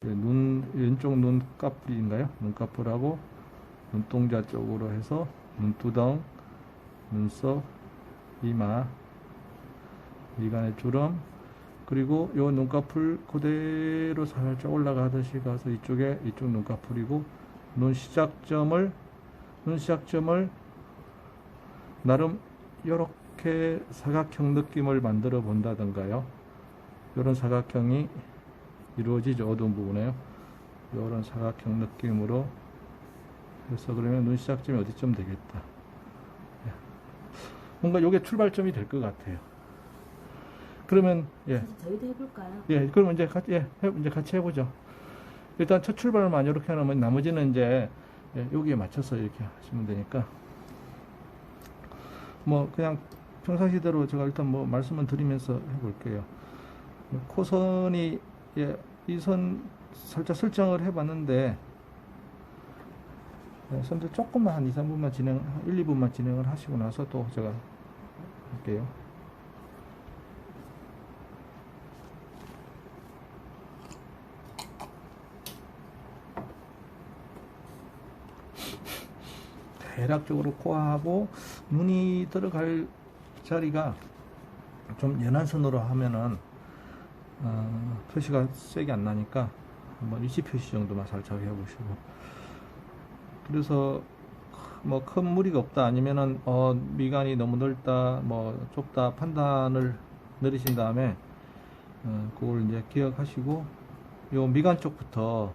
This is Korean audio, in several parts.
왼쪽 눈꺼풀인가요? 눈꺼풀하고 눈동자 쪽으로 해서 눈두덩, 눈썹, 이마, 미간의 주름, 그리고 요 눈꺼풀 그대로 살짝 올라가듯이 가서 이쪽 눈꺼풀이고, 눈 시작점을 나름 이렇게 사각형 느낌을 만들어 본다던가요. 이런 사각형이 이루어지죠. 어두운 부분에요. 이런 사각형 느낌으로 해서, 그러면 눈 시작점이 어디쯤 되겠다. 뭔가 이게 출발점이 될 것 같아요. 그러면 저희도 해볼까요? 그러면 이제 같이 해보죠. 일단 첫 출발만 이렇게 하면 나머지는 이제 여기에 맞춰서 이렇게 하시면 되니까, 뭐 그냥 평상시대로 제가 일단 뭐 말씀을 드리면서 해볼게요. 코선이 이 선 살짝 설정을 해봤는데, 선들 조금만 한 2, 3분만 1, 2분만 진행을 하시고 나서 또 제가 할게요. 대략적으로 코하고 눈이 들어갈 자리가 좀 연한 선으로 하면은 표시가 세게 안 나니까 한번 위치 표시 정도만 살짝 해보시고, 그래서 뭐 큰 무리가 없다, 아니면은 미간이 너무 넓다, 뭐 좁다 판단을 내리신 다음에 그걸 이제 기억하시고, 요 미간 쪽부터,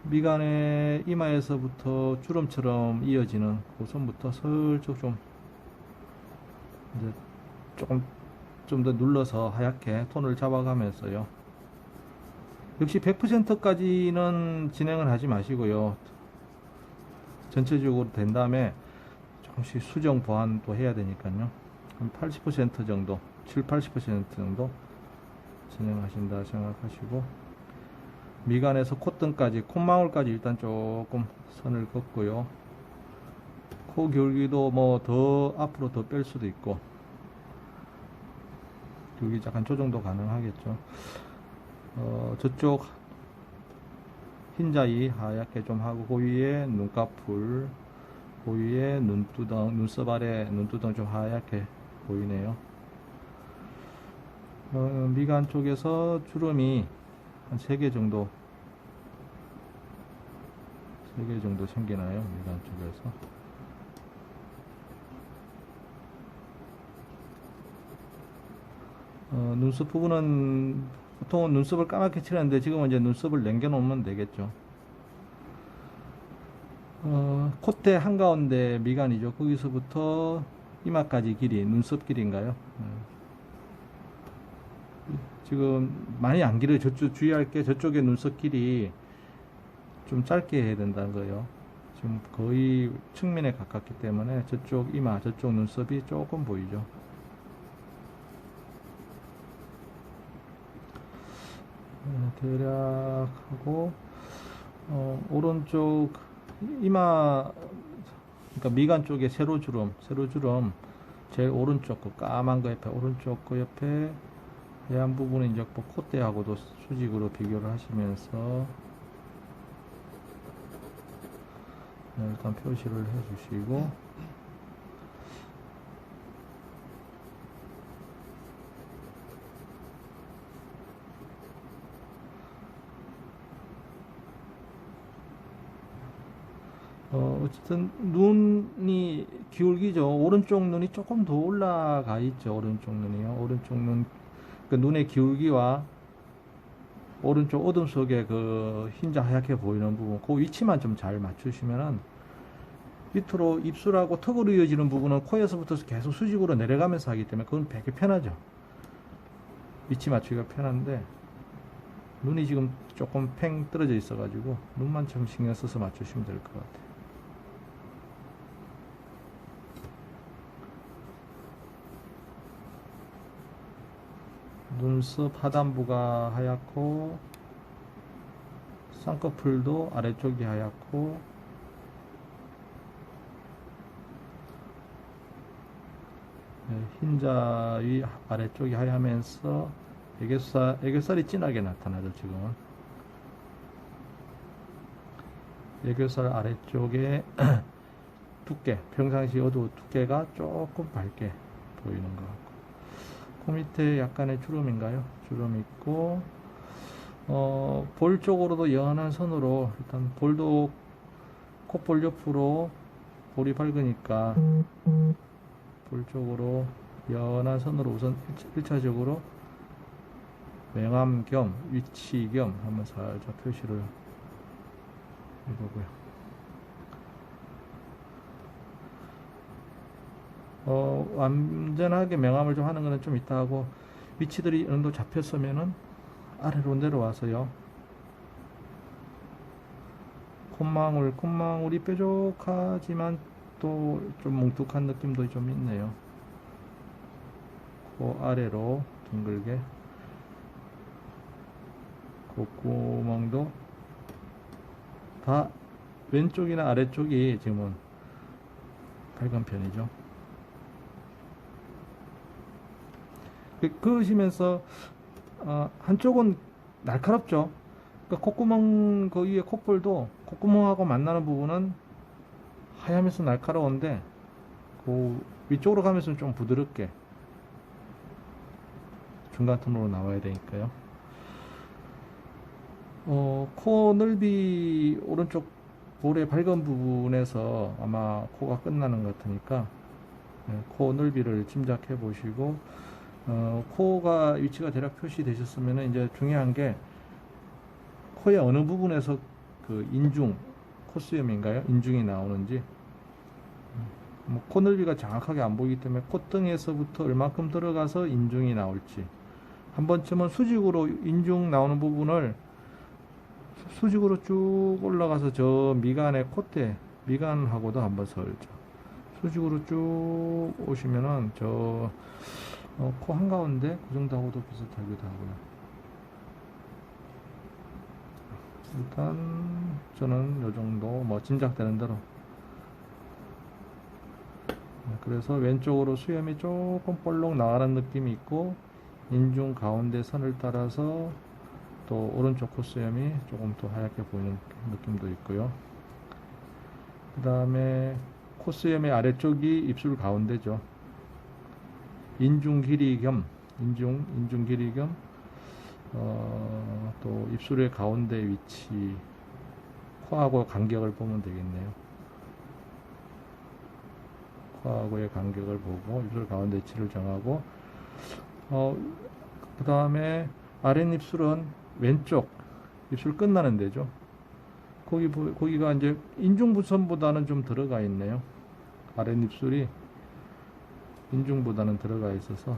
미간의 이마에서부터 주름처럼 이어지는 그 선부터 슬쩍 좀 이제 조금 좀 더 눌러서 하얗게 톤을 잡아가면서요. 역시 100%까지는 진행을 하지 마시고요. 전체적으로 된 다음에 조금씩 수정 보완도 해야 되니까요. 한 80% 정도, 7, 80% 정도 진행하신다 생각하시고, 미간에서 콧등까지, 콧망울까지 일단 조금 선을 긋고요. 코 기울기도 뭐 더 앞으로 더 뺄 수도 있고, 여기 약간 조정도 가능하겠죠. 저쪽 흰자위 하얗게 좀 하고, 그 위에 눈꺼풀, 그 위에 눈두덩, 눈썹 아래 눈두덩 좀 하얗게 보이네요. 미간 쪽에서 주름이 한 3개 정도 생기나요? 미간 쪽에서. 눈썹 부분은 보통은 눈썹을 까맣게 칠하는데, 지금은 이제 눈썹을 남겨놓으면 되겠죠. 콧대 한가운데 미간이죠. 거기서부터 이마까지 길이, 눈썹 길이인가요? 지금 많이 안 길어요. 저쪽 주의할 게, 저쪽에 눈썹 길이 좀 짧게 해야 된다는 거예요. 지금 거의 측면에 가깝기 때문에 저쪽 이마, 저쪽 눈썹이 조금 보이죠. 대략 하고, 오른쪽 이마, 그러니까 미간 쪽에 세로주름, 제일 오른쪽 그 까만 거 옆에, 오른쪽 그 옆에 하얀 부분은 이제 뭐 콧대하고도 수직으로 비교를 하시면서 일단 표시를 해주시고, 어쨌든 눈이 기울기죠. 오른쪽 눈이 조금 더 올라가 있죠. 오른쪽 눈이요. 오른쪽 눈, 그 눈의 기울기와 오른쪽 어둠 속에 그 흰자 하얗게 보이는 부분, 그 위치만 좀 잘 맞추시면은, 밑으로 입술하고 턱으로 이어지는 부분은 코에서부터 계속 수직으로 내려가면서 하기 때문에 그건 되게 편하죠. 위치 맞추기가 편한데, 눈이 지금 조금 팽 떨어져 있어가지고 눈만 좀 신경 써서 맞추시면 될 것 같아요. 눈썹 하단부가 하얗고, 쌍꺼풀도 아래쪽이 하얗고, 흰자위 아래쪽이 하얗면서 애교살이 진하게 나타나죠, 지금은. 애교살 아래쪽에 두께, 평상시 어두 두께가 조금 밝게 보이는 것 같고, 코 밑에 약간의 주름인가요? 주름 있고, 볼 쪽으로도 연한 선으로, 일단 볼도 콧볼 옆으로 볼이 밝으니까 볼 쪽으로 연한 선으로 우선 1차적으로 명암 겸 위치 겸 한번 살짝 표시를 해보고요. 완전하게 명암을 좀 하는 거는 좀 이따 하고, 위치들이 어느 정도 잡혔으면은 아래로 내려와서요. 콧망울이 뾰족하지만 또 좀 뭉툭한 느낌도 좀 있네요. 코 아래로 둥글게, 콧구멍도 다 왼쪽이나 아래쪽이 지금은 밝은 편이죠. 그으시면서 한쪽은 날카롭죠. 그러니까 콧구멍 그 위에 콧볼도 콧구멍하고 만나는 부분은 하얗면서 날카로운데, 그 위쪽으로 가면서 좀 부드럽게 중간 톤으로 나와야 되니까요. 코 넓이 오른쪽 볼의 밝은 부분에서 아마 코가 끝나는 것 같으니까, 코 넓이를 짐작해 보시고, 코가 위치가 대략 표시되셨으면 이제 중요한 게 코의 어느 부분에서 그 인중, 콧수염인가요? 인중이 나오는지, 코 넓이가 정확하게 안 보이기 때문에 콧등에서부터 얼마큼 들어가서 인중이 나올지, 한 번쯤은 수직으로 인중 나오는 부분을 수직으로 쭉 올라가서 저 미간의 콧대, 미간하고도 한번 설죠. 수직으로 쭉 오시면은 저 코 한가운데 그 정도하고도 비슷하기도 하고요. 일단 저는 요 정도 뭐 짐작되는 대로, 그래서 왼쪽으로 수염이 조금 볼록 나가는 느낌이 있고, 인중 가운데 선을 따라서 또 오른쪽 콧수염이 조금 더 하얗게 보이는 느낌도 있고요. 그 다음에 콧수염의 아래쪽이 입술 가운데죠. 인중 길이 겸 또 입술의 가운데 위치, 코하고 간격을 보면 되겠네요. 코하고의 간격을 보고 입술 가운데 위치를 정하고, 그 다음에 아랫입술은 왼쪽 입술 끝나는 데죠. 거기가 이제 인중부선보다는 좀 들어가 있네요. 아랫입술이 인중보다는 들어가 있어서,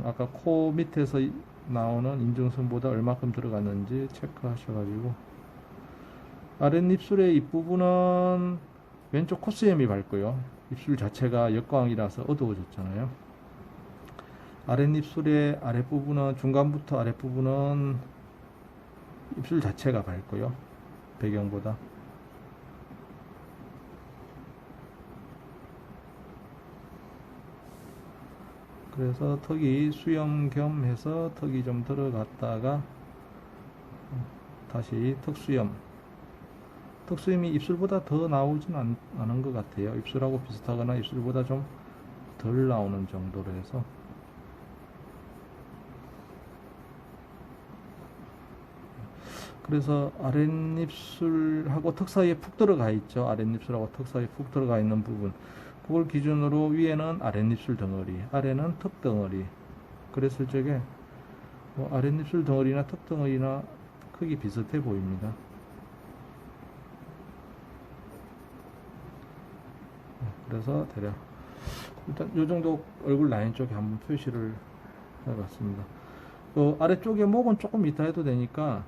아까 코 밑에서 나오는 인중선보다 얼마큼 들어갔는지 체크하셔가지고, 아랫입술의 윗부분은 왼쪽 콧수염이 밝고요. 입술 자체가 역광이라서 어두워졌잖아요. 아랫입술의 아랫부분은, 중간부터 아랫부분은 입술 자체가 밝고요. 배경보다. 그래서 턱이 수염 겸 해서 턱이 좀 들어갔다가 다시 턱수염이 입술보다 더 나오진 않은 것 같아요. 입술하고 비슷하거나 입술보다 좀 덜 나오는 정도로 해서, 그래서 아랫입술하고 턱 사이에 푹 들어가 있죠. 아랫입술하고 턱 사이에 푹 들어가 있는 부분, 그걸 기준으로 위에는 아랫입술 덩어리, 아래는 턱 덩어리. 그랬을 적에 아랫입술 덩어리나 턱 덩어리나 크기 비슷해 보입니다. 그래서 대략 일단 이 정도 얼굴 라인 쪽에 한번 표시를 해봤습니다. 아래쪽에 목은 조금 이따 해도 되니까,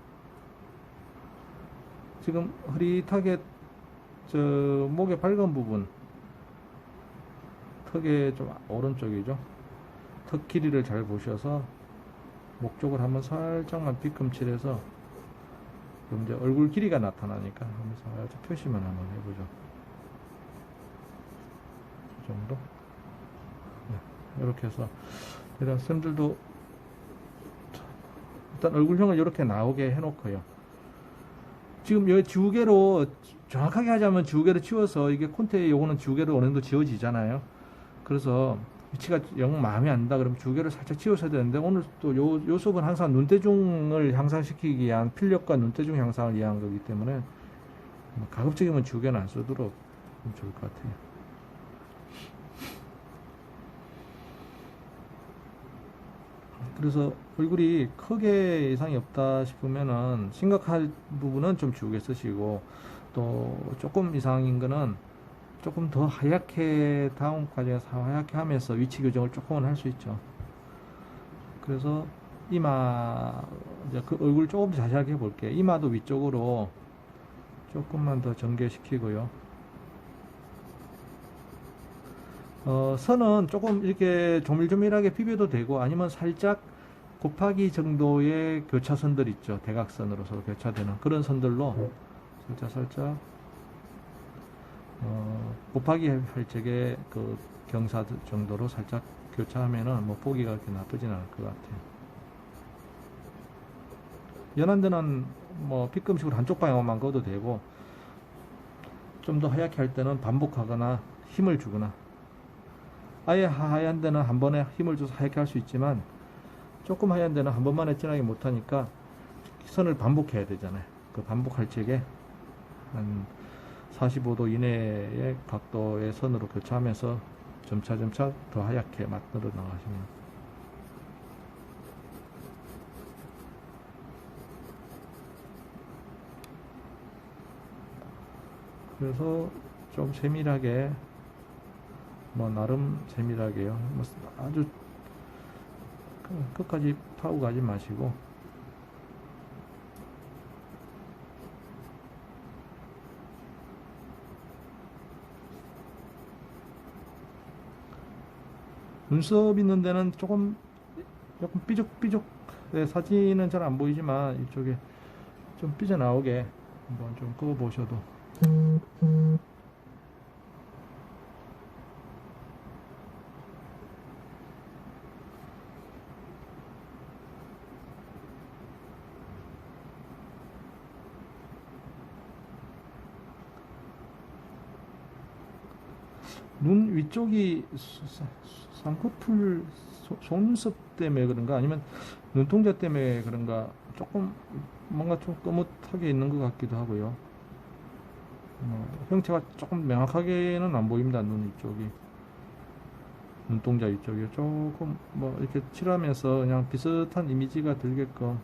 지금 흐릿하게 저 목의 밝은 부분, 턱의 좀 오른쪽이죠. 턱 길이를 잘 보셔서 목 쪽을 한번 살짝만 빗금칠해서, 그럼 이제 얼굴 길이가 나타나니까 한번 살짝 표시만 한번 해보죠. 이 정도. 네, 이렇게 해서 이런 쌤들도 일단 얼굴형을 이렇게 나오게 해놓고요. 지금 여기 지우개로 정확하게 하자면 지우개로 치워서 이게 콘테 요거는 지우개로 어느 정도 지워지잖아요. 그래서 위치가 영 마음에 안 든다 그러면 지우개를 살짝 치워서야 되는데 오늘 또 요 수업은 항상 눈대중을 향상시키기 위한 필력과 눈대중 향상을 위한 거기 때문에 가급적이면 지우개는 안 쓰도록 하면 좋을 것 같아요. 그래서 얼굴이 크게 이상이 없다 싶으면은 심각할 부분은 좀 지우개 쓰시고 또 조금 이상인 거는 조금 더 하얗게 다음 과정에서 하얗게 하면서 위치 교정을 조금은 할 수 있죠. 그래서 이마 이제 그 얼굴 조금 더 자세하게 해볼게요. 이마도 위쪽으로 조금만 더 전개시키고요. 선은 조금 이렇게 조밀조밀하게 비벼도 되고 아니면 살짝 곱하기 정도의 교차선들 있죠. 대각선으로 서로 교차되는 그런 선들로 살짝 곱하기 할 적에 그 경사 정도로 살짝 교차하면은 뭐 보기가 그렇게 나쁘진 않을 것 같아요. 연한 데는 뭐 빗금식으로 한쪽 방향만 그어도 되고 좀 더 하얗게 할 때는 반복하거나 힘을 주거나 아예 하얀 데는 한 번에 힘을 줘서 하얗게 할 수 있지만 조금 하얀 데는 한 번만에 진하게 못하니까 선을 반복해야 되잖아요. 그 반복할 적에 한 45도 이내의 각도의 선으로 교차하면서 점차 더 하얗게 만들어 나가시면 그래서 좀 세밀하게 뭐 나름 세밀하게요. 뭐 아주 끝까지 파고 가지 마시고 눈썹 있는 데는 조금 삐죽삐죽 사진은 잘 안 보이지만 이쪽에 좀 삐져나오게 한번 좀 그어 보셔도 눈 위쪽이 쌍꺼풀 속눈썹 때문에 그런가 아니면 눈동자 때문에 그런가 조금 뭔가 좀 거뭇하게 있는 것 같기도 하고요. 형태가 조금 명확하게는 안 보입니다. 눈 위쪽이 눈동자 위쪽이 조금 뭐 이렇게 칠하면서 그냥 비슷한 이미지가 들게끔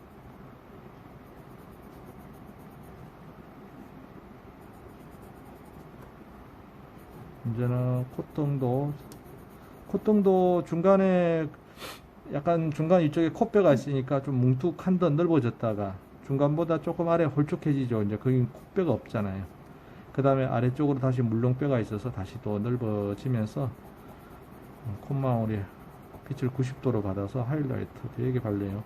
이제는 콧등도 중간에 약간 중간 이쪽에 콧뼈가 있으니까 좀 뭉툭한 듯 넓어졌다가 중간보다 조금 아래 홀쭉해지죠. 이제 거기 콧뼈가 없잖아요. 그 다음에 아래쪽으로 다시 물렁뼈가 있어서 다시 또 넓어지면서 콧망울이 빛을 90도로 받아서 하이라이트 되게 발려요.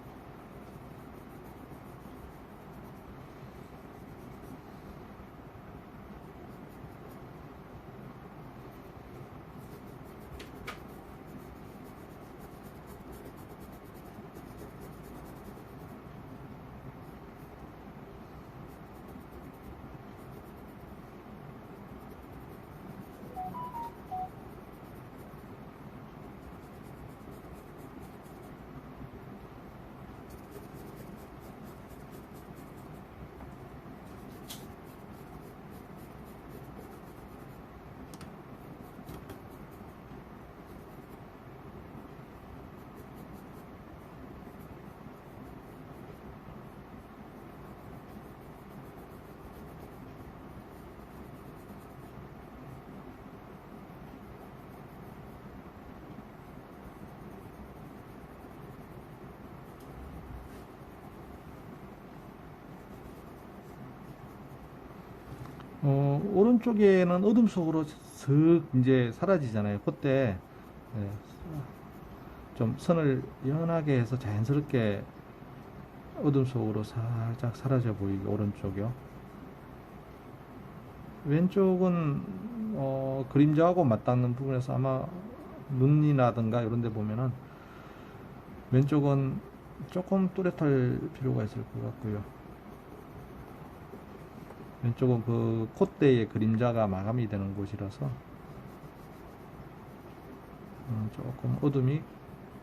오른쪽에는 어둠 속으로 슥 이제 사라지잖아요. 그때 예, 좀 선을 연하게 해서 자연스럽게 어둠 속으로 살짝 사라져 보이게 오른쪽이요. 왼쪽은 그림자하고 맞닿는 부분에서 아마 눈이라든가 이런 데 보면은 왼쪽은 조금 뚜렷할 필요가 있을 것 같고요. 왼쪽은 그 콧대의 그림자가 마감이 되는 곳이라서 조금 어둠이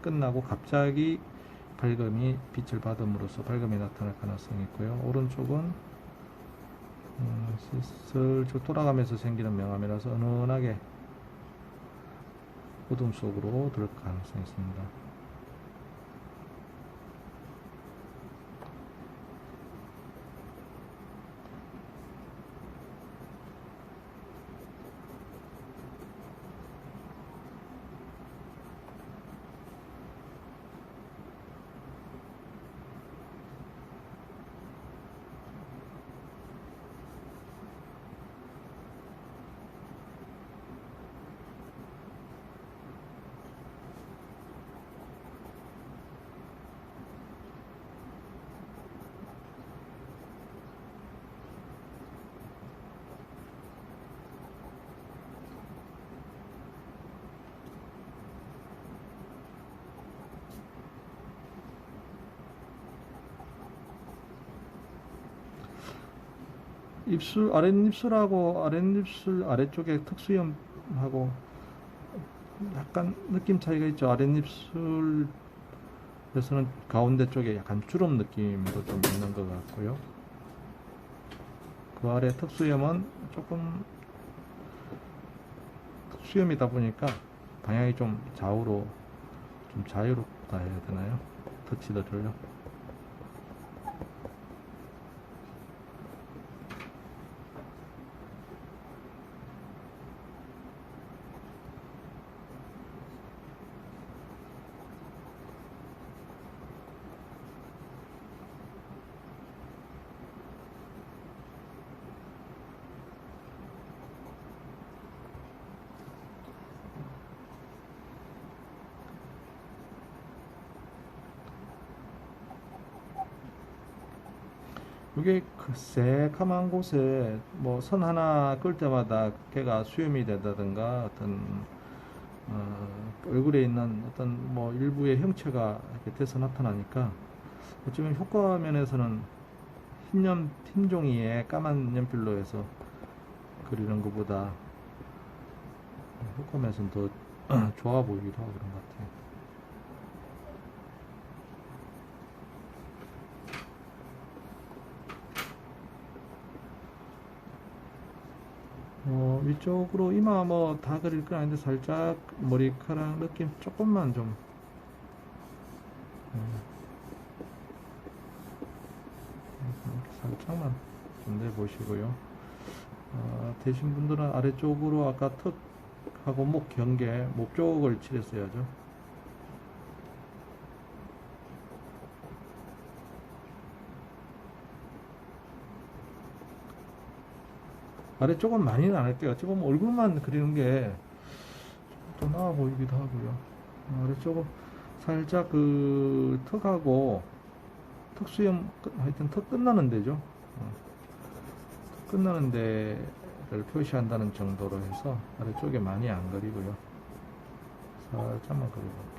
끝나고 갑자기 밝음이 빛을 받음으로써 밝음이 나타날 가능성이 있고요. 오른쪽은 슬슬 돌아가면서 생기는 명암이라서 은은하게 어둠 속으로 들어갈 가능성이 있습니다. 입술, 아랫입술하고 아랫입술 아래쪽에 턱수염하고 약간 느낌 차이가 있죠. 아랫입술에서는 가운데 쪽에 약간 주름 느낌도 좀 있는 것 같고요. 그 아래 턱수염은 조금 턱수염이다 보니까 방향이 좀 좌우로 좀 자유롭다 해야 되나요? 터치더를요. 이게 그 새카만 곳에 뭐 선 하나 끌 때마다 걔가 수염이 된다든가 어떤 얼굴에 있는 어떤 뭐 일부의 형체가 이렇게 돼서 나타나니까 어쩌면 효과 면에서는 흰 종이에 까만 연필로 해서 그리는 것보다 효과 면에서는 더 좋아 보이기도 하고 그런 것 같아요. 위쪽으로 이마 뭐 다 그릴 건 아닌데 살짝 머리카락 느낌 조금만 좀 살짝만 좀 내보시고요. 되신 분들은 아래쪽으로 아까 턱하고 목 경계, 목 쪽을 칠했어야죠. 아래쪽은 많이는 안 할게요. 어찌 보면 얼굴만 그리는 게 더 나아 보이기도 하고요. 아래쪽은 살짝 그 턱하고 턱수염, 하여튼 턱 끝나는 데죠. 끝나는 데를 표시한다는 정도로 해서 아래쪽에 많이 안 그리고요. 살짝만 그리고.